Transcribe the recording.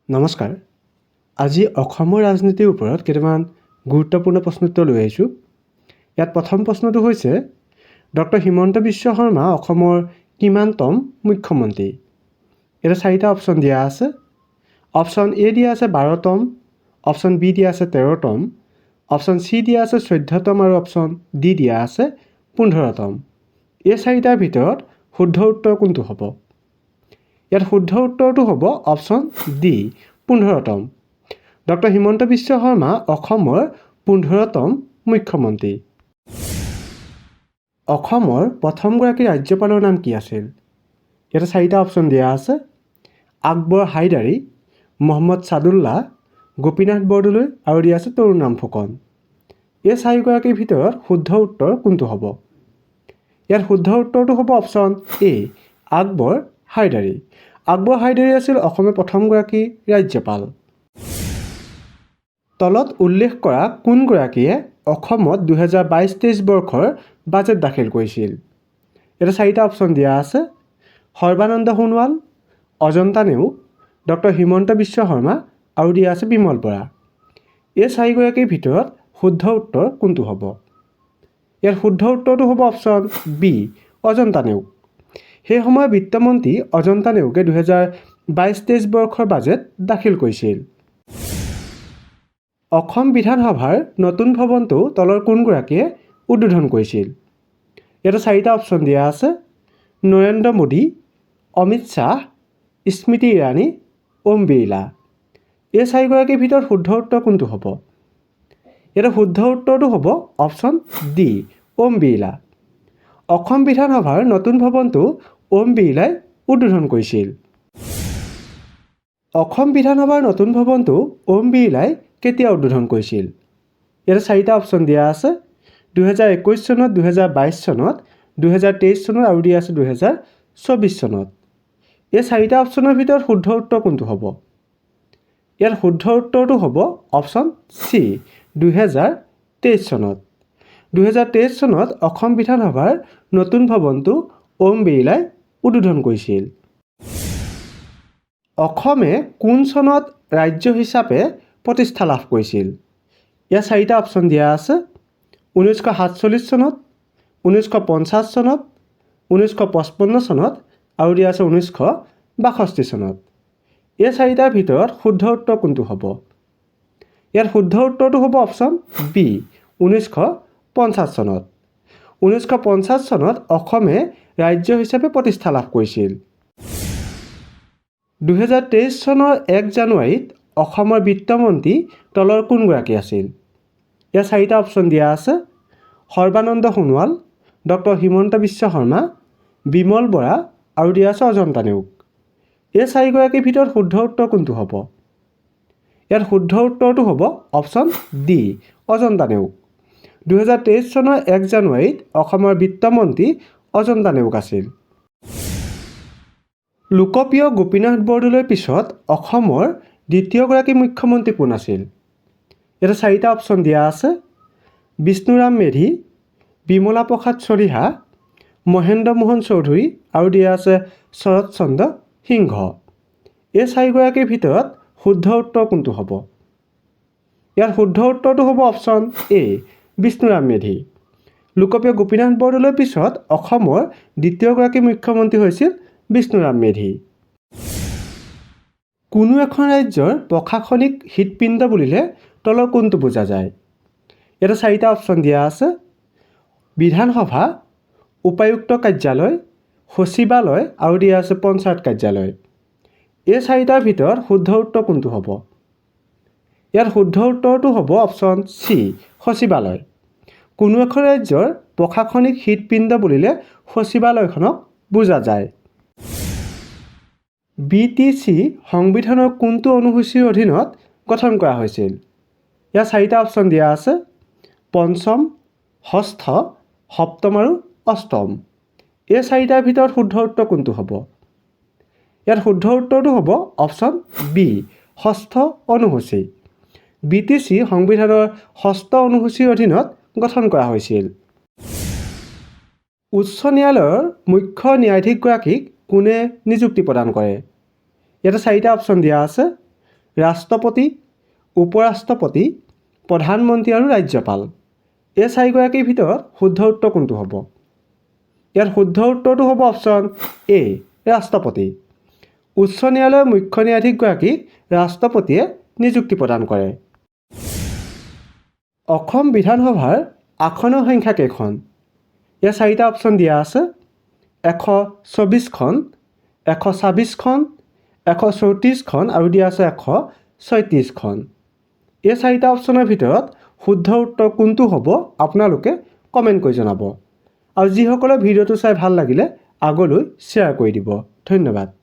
নমস্কাৰ। আজি অসমৰ ৰাজনীতিৰ ওপৰত কেইটামান গুৰুত্বপূৰ্ণ প্ৰশ্নোত্তৰ লৈ আহিছোঁ। ইয়াত প্ৰথম প্ৰশ্নটো হৈছে ডক্টৰ হিমন্ত বিশ্ব শৰ্মা অসমৰ কিমানতম মুখ্যমন্ত্ৰী? ইয়াতে 4টা অপশ্যন দিয়া আছে। অপশ্যন এ দিয়া আছে 12তম, অপশ্যন বি দিয়া আছে 13তম, অপশ্যন চি দিয়া আছে 14তম আৰু অপশ্যন ডি দিয়া আছে 15তম। এই 4টাৰ ভিতৰত শুদ্ধ উত্তৰ কোনটো হ'ব? ইয়াত শুদ্ধ উত্তৰটো হ'ব option D 15তম। Doctor Himanta Biswa Sarma অসমৰ 15তম মুখ্যমন্ত্ৰী। অসমৰ প্ৰথমগৰাকী ৰাজ্যপালৰ নাম কি আছিল? ইয়াতে 4টা অপশ্যন দিয়া আছে। আকবৰ হাইদাৰী, মহম্মদ ছাদুল্লাহ, গোপীনাথ বৰদলৈ আৰু দিয়া আছে তৰুণৰাম ফুকন। এই 4গৰাকীৰ ভিতৰত শুদ্ধ উত্তৰ কোনটো হ'ব? ইয়াত শুদ্ধ উত্তৰটো হ'ব অপশ্যন এ আকবৰ হাইদাৰী। আকবৰ হাইদাৰী আছিল অসমৰ প্ৰথমগৰাকী ৰাজ্যপাল। তলত উল্লেখ কৰা কোনগৰাকীয়ে অসমত 2022-23 বৰ্ষৰ বাজেট দাখিল কৰিছিল? ইয়াতে 4টা অপশ্যন দিয়া আছে। সৰ্বানন্দ সোণোৱাল, অজন্তা নেওগ, ডক্টৰ হিমন্ত বিশ্ব শৰ্মা আৰু দিয়া আছে বিমল বৰা। এই 4গৰাকীৰ ভিতৰত শুদ্ধ উত্তৰ কোনটো হ'ব? ইয়াৰ শুদ্ধ উত্তৰটো হ'ব অপশ্যন বি অজন্তা নেওগ। সেই সময়ৰ বিত্তমন্ত্ৰী অজন্তা নেওগে 2022-23 বৰ্ষৰ বাজেট দাখিল কৰিছিল। অসম বিধানসভাৰ নতুন ভৱনটো তলৰ কোনগৰাকীয়ে উদ্বোধন কৰিছিল? ইয়াতে 4টা অপশ্যন দিয়া আছে। নৰেন্দ্ৰ মোদী, অমিত শ্বাহ, স্মৃতি ইৰাণী, ওম বিৰলা। এই 4গৰাকীৰ ভিতৰত শুদ্ধ উত্তৰ কোনটো হ'ব? ইয়াতে শুদ্ধ উত্তৰটো হ'ব অপশ্যন ডি ওম বিৰলা। অসম বিধানসভাৰ নতুন ভৱনটো ওম বিৰলাই উদ্বোধন কৰিছিল। অসম বিধানসভাৰ নতুন ভৱনটো ওম বিৰলাই কেতিয়া উদ্বোধন কৰিছিল? ইয়াতে 4টা অপশ্যন দিয়া আছে। 2021 চনত, 2022 চনত, 2023 চনত আৰু দিয়া আছে 2024 চনত। এই 4টা অপশ্যনৰ ভিতৰত শুদ্ধ উত্তৰ কোনটো হ'ব? ইয়াৰ শুদ্ধ উত্তৰটো হ'ব অপশ্যন চি 2023 চনত। 2023 চনত অসম বিধানসভাৰ নতুন ভৱনটো ওম বিৰলাই উদ্বোধন কৰিছিল। অসমে কোন চনত ৰাজ্য হিচাপে প্ৰতিষ্ঠা লাভ কৰিছিল? ইয়াত 4টা অপশ্যন দিয়া আছে। 1947 চনত, 1950 চনত, 1955 চনত আৰু দিয়া আছে 1962 চনত। এই 4টাৰ ভিতৰত শুদ্ধ উত্তৰ কোনটো হ'ব? ইয়াত শুদ্ধ উত্তৰটো হ'ব অপশ্যন বি 1950 চনত। 1950 চনত অসমে ৰাজ্য হিচাপে প্ৰতিষ্ঠা লাভ কৰিছিল। 2023 চনৰ 1 জানুৱাৰীত অসমৰ বিত্তমন্ত্ৰী তলৰ কোনগৰাকী আছিল? ইয়াত 4টা অপশ্যন দিয়া আছে। সৰ্বানন্দ সোণোৱাল, ডক্টৰ হিমন্ত বিশ্ব শৰ্মা, বিমল বৰা আৰু দিয়া আছে অজন্তা নেওগ। এই 4গৰাকীৰ ভিতৰত শুদ্ধ উত্তৰ কোনটো হ'ব? ইয়াত শুদ্ধ উত্তৰটো হ'ব অপশ্যন ডি অজন্তা নেওগ। 2023 চনৰ 1 জানুৱাৰীত অসমৰ বিত্তমন্ত্ৰী অজন্তা নেওগ আছিল। লোকপ্ৰিয় গোপীনাথ বৰদলৈৰ পিছত অসমৰ দ্বিতীয়গৰাকী মুখ্যমন্ত্ৰী কোন আছিল? ইয়াতে 4টা অপশ্যন দিয়া আছে। বিষ্ণুৰাম মেধি, বিমলা প্ৰসাদ চলিহা, মহেন্দ্ৰ মোহন চৌধুৰী আৰু দিয়া আছে শৰৎ চন্দ্ৰ সিংহ। এই 4গৰাকীৰ ভিতৰত শুদ্ধ উত্তৰ কোনটো হ'ব? ইয়াৰ শুদ্ধ উত্তৰটো হ'ব অপশ্যন এ বিষ্ণুৰাম মেধি। লোকপ্ৰিয় গোপীনাথ বৰদলৈৰ পিছত অসমৰ দ্বিতীয়গৰাকী মুখ্যমন্ত্ৰী হৈছিল বিষ্ণুৰাম মেধি। কোনো এখন ৰাজ্যৰ প্ৰশাসনিক হৃদপিণ্ড বুলিলে তলৰ কোনটো বুজা যায়? ইয়াতে 4টা অপশ্যন দিয়া আছে। বিধানসভা, উপায়ুক্ত কাৰ্যালয়, সচিবালয় আৰু দিয়া আছে পঞ্চায়ত কাৰ্যালয়। এই 4টাৰ ভিতৰত শুদ্ধ উত্তৰ কোনটো হ'ব? ইয়াত শুদ্ধ উত্তৰটো হ'ব অপশ্যন চি সচিবালয়। কোনো এখন ৰাজ্যৰ প্ৰশাসনিক হৃদপিণ্ড বুলিলে সচিবালয়খনক বুজা যায়। BTC সংবিধানৰ কোনটো অনুসূচীৰ অধীনত গঠন কৰা হৈছিল? ইয়াত 4টা অপশ্যন দিয়া আছে। পঞ্চম, ষষ্ঠ, সপ্তম আৰু অষ্টম। এই 4টাৰ ভিতৰত শুদ্ধ উত্তৰ কোনটো হ'ব? ইয়াত শুদ্ধ উত্তৰটো হ'ব অপশ্যন বি ষষ্ঠ অনুসূচী। BTC সংবিধানৰ ষষ্ঠ অনুসূচীৰ অধীনত গঠন কৰা হৈছিল। উচ্চ ন্যায়ালয়ৰ মুখ্য ন্যায়াধীশগৰাকীক কোনে নিযুক্তি প্ৰদান কৰে? ইয়াতে 4টা অপশ্যন দিয়া আছে। ৰাষ্ট্ৰপতি, উপৰাষ্ট্ৰপতি, প্ৰধানমন্ত্ৰী আৰু ৰাজ্যপাল। এই চাৰিগৰাকীৰ ভিতৰত শুদ্ধ উত্তৰ কোনটো হ'ব? ইয়াত শুদ্ধ উত্তৰটো হ'ব অপশ্যন এ, ৰাষ্ট্ৰপতি। উচ্চ ন্যায়ালয়ৰ মুখ্য ন্যায়াধীশগৰাকীক ৰাষ্ট্ৰপতিয়ে নিযুক্তি প্ৰদান কৰে। অসম বিধানসভাৰ আসনৰ সংখ্যা কেইখন? ইয়াত চাৰিটা অপশ্যন দিয়া আছে: 124খন, 126খন, 134খন আৰু দিয়া আছে 136খন। এই চাৰিটা অপশ্যনৰ ভিতৰত শুদ্ধ উত্তৰ কোনটো হ'ব আপোনালোকে কমেণ্ট কৰি জনাব। আৰু যিসকলে ভিডিঅ'টো চাই ভাল লাগিলে আগলৈ শ্বেয়াৰ কৰি দিব। ধন্যবাদ।